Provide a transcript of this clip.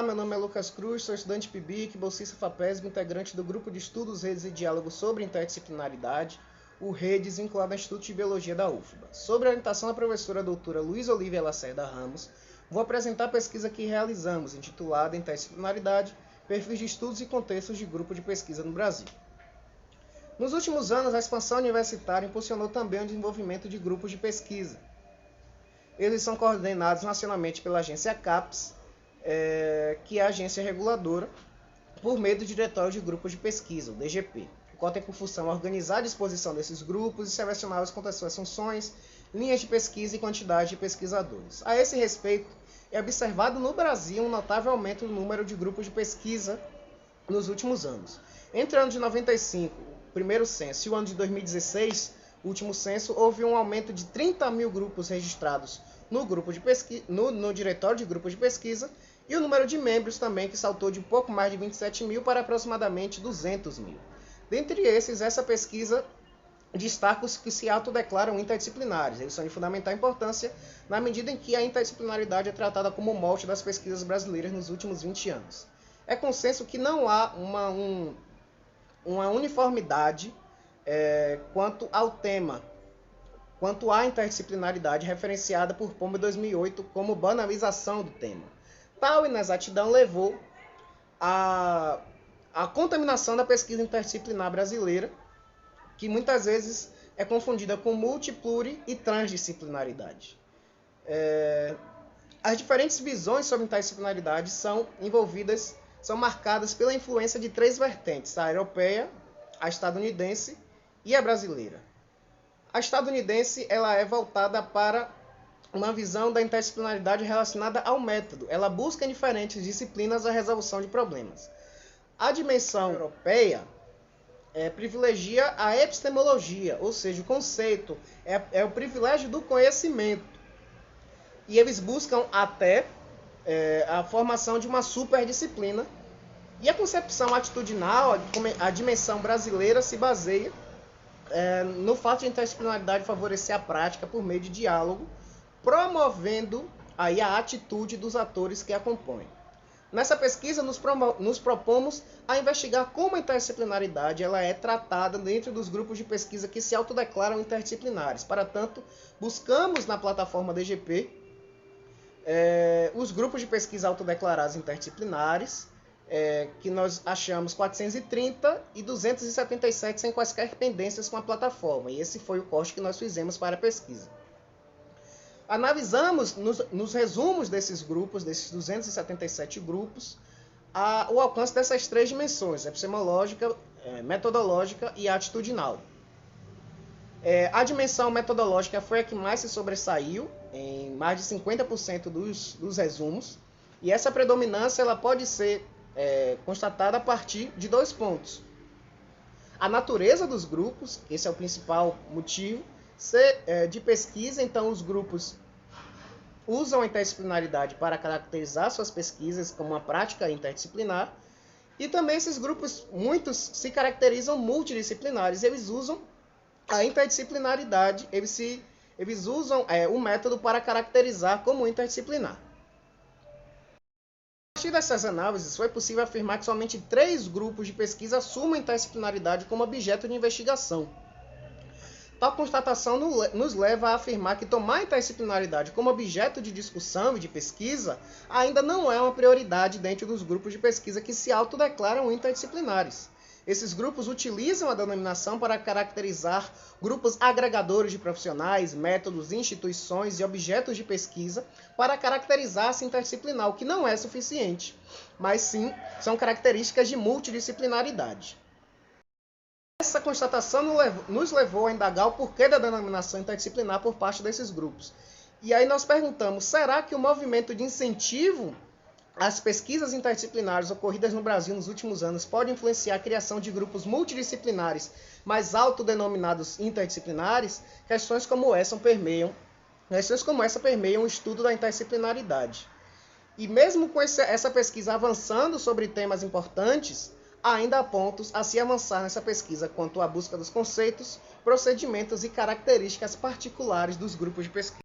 Meu nome é Lucas Cruz, sou estudante PIBIC, bolsista FAPESB, integrante do Grupo de Estudos, Redes e Diálogos sobre Interdisciplinaridade, o REDES, vinculado ao Instituto de Biologia da UFBA. Sob a orientação da professora doutora Luiz Olívia Lacerda Ramos, vou apresentar a pesquisa que realizamos, intitulada Interdisciplinaridade, Perfis de Estudos e Contextos de Grupo de Pesquisa no Brasil. Nos últimos anos, a expansão universitária impulsionou também o desenvolvimento de grupos de pesquisa. Eles são coordenados nacionalmente pela agência CAPES, que é a agência reguladora, por meio do Diretório de Grupos de Pesquisa, o DGP, o qual tem por função organizar a disposição desses grupos e selecioná-los quanto às suas funções, linhas de pesquisa e quantidade de pesquisadores. A esse respeito, é observado no Brasil um notável aumento no número de grupos de pesquisa nos últimos anos. Entre o ano de 95, o primeiro censo, e o ano de 2016, o último censo, houve um aumento de 30 mil grupos registrados no Diretório de Grupos de Pesquisa, e o número de membros também, que saltou de pouco mais de 27 mil para aproximadamente 200 mil. Dentre esses, essa pesquisa destaca os que se autodeclaram interdisciplinares. Eles são de fundamental importância na medida em que a interdisciplinaridade é tratada como mote das pesquisas brasileiras nos últimos 20 anos. É consenso que não há uma uniformidade quanto ao tema, quanto à interdisciplinaridade referenciada por Pombo em 2008 como banalização do tema. Tal inexatidão levou à contaminação da pesquisa interdisciplinar brasileira, que muitas vezes é confundida com pluri e transdisciplinaridade. As diferentes visões sobre interdisciplinaridade são marcadas pela influência de três vertentes: a europeia, a estadunidense e a brasileira. A estadunidense ela é voltada para uma visão da interdisciplinaridade relacionada ao método. Ela busca em diferentes disciplinas a resolução de problemas. A dimensão europeia privilegia a epistemologia, ou seja, o conceito, é o privilégio do conhecimento. E eles buscam até a formação de uma superdisciplina. E a concepção atitudinal, a dimensão brasileira, se baseia no fato de a interdisciplinaridade favorecer a prática por meio de diálogo, promovendo aí a atitude dos atores que a compõem. Nessa pesquisa, nos propomos a investigar como a interdisciplinaridade ela é tratada dentro dos grupos de pesquisa que se autodeclaram interdisciplinares. Para tanto, buscamos na plataforma DGP os grupos de pesquisa autodeclarados interdisciplinares, que nós achamos 430 e 277 sem quaisquer pendências com a plataforma. E esse foi o corte que nós fizemos para a pesquisa. Analisamos nos resumos desses grupos, desses 277 grupos, o alcance dessas três dimensões: epistemológica, metodológica e atitudinal. A dimensão metodológica foi a que mais se sobressaiu, em mais de 50% dos resumos, e essa predominância ela pode ser constatada a partir de dois pontos: a natureza dos grupos, esse é o principal motivo, de pesquisa. Então, os grupos usam a interdisciplinaridade para caracterizar suas pesquisas como uma prática interdisciplinar, e também esses grupos, muitos se caracterizam multidisciplinares. Eles usam a interdisciplinaridade, eles usam o método para caracterizar como interdisciplinar. A partir dessas análises, foi possível afirmar que somente 3 grupos de pesquisa assumem a interdisciplinaridade como objeto de investigação. Tal constatação nos leva a afirmar que tomar a interdisciplinaridade como objeto de discussão e de pesquisa ainda não é uma prioridade dentro dos grupos de pesquisa que se autodeclaram interdisciplinares. Esses grupos utilizam a denominação para caracterizar grupos agregadores de profissionais, métodos, instituições e objetos de pesquisa para caracterizar-se interdisciplinar, o que não é suficiente, mas sim são características de multidisciplinaridade. Essa constatação nos levou a indagar o porquê da denominação interdisciplinar por parte desses grupos. E aí nós perguntamos: será que o movimento de incentivo às pesquisas interdisciplinares ocorridas no Brasil nos últimos anos pode influenciar a criação de grupos multidisciplinares, mais autodenominados interdisciplinares? Questões como essa permeiam o estudo da interdisciplinaridade. E mesmo com essa pesquisa avançando sobre temas importantes, ainda há pontos a se avançar nessa pesquisa quanto à busca dos conceitos, procedimentos e características particulares dos grupos de pesquisa.